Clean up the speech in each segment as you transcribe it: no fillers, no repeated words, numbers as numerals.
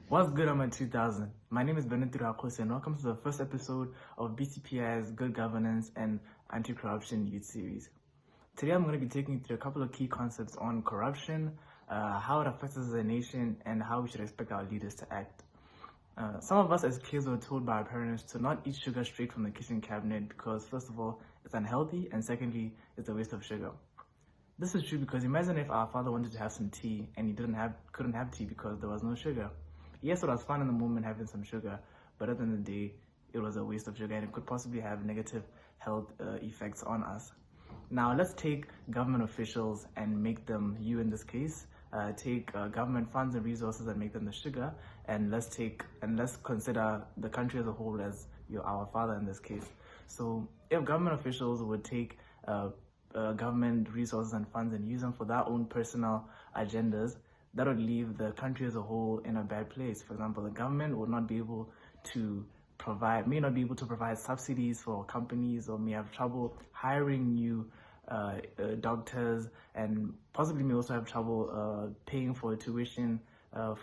What's good on my 2000? My name is Beno Tiroyakgosi and welcome to the first episode of BCPI's Good Governance and Anti-Corruption Youth Series. Today I'm going to be taking you through a couple of key concepts on corruption, how it affects us as a nation, and how we should expect our leaders to act. Some of us as kids were told by our parents to not eat sugar straight from the kitchen cabinet because first of all, it's unhealthy, and secondly, it's a waste of sugar. This is true because imagine if our father wanted to have some tea and he couldn't have tea because there was no sugar. Yes, it was fun in the moment having some sugar, but at the end of the day, it was a waste of sugar and it could possibly have negative health effects on us. Now, let's take government officials and make them, you in this case, take government funds and resources and make them the sugar, and let's consider the country as a whole as our father in this case. So, if government officials would take government resources and funds and use them for their own personal agendas, that would leave the country as a whole in a bad place. For example, the government would not be able to may not be able to provide subsidies for companies, or may have trouble hiring new doctors, and possibly may also have trouble paying for tuition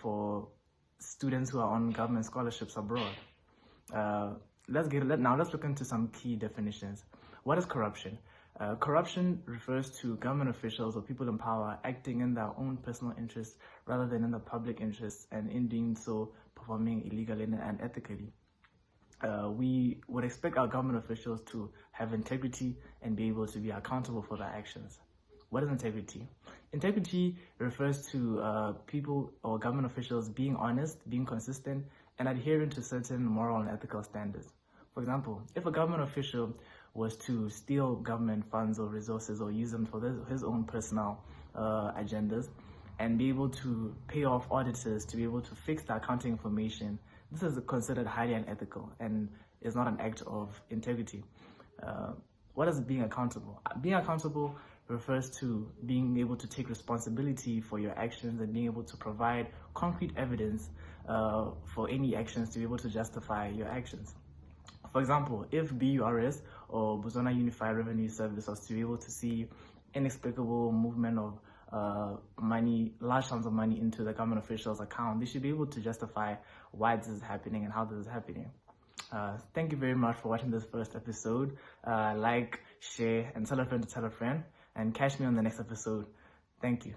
for students who are on government scholarships abroad. Let's look into some key definitions. What is corruption? Corruption refers to government officials or people in power acting in their own personal interests rather than in the public interests, and in doing so, performing illegally and unethically. We would expect our government officials to have integrity and be able to be accountable for their actions. What is integrity? Integrity refers to people or government officials being honest, being consistent, and adhering to certain moral and ethical standards. For example, if a government official was to steal government funds or resources or use them for his own personal agendas, and be able to pay off auditors to be able to fix the accounting information, this is considered highly unethical and is not an act of integrity. What is being accountable? Being accountable refers to being able to take responsibility for your actions and being able to provide concrete evidence for any actions to be able to justify your actions. For example, if BURS or Botswana Unified Revenue Service was to be able to see inexplicable movement of money, large sums of money into the government official's account, they should be able to justify why this is happening and how this is happening. Thank you very much for watching this first episode. Like, share, and tell a friend to tell a friend, and catch me on the next episode. Thank you.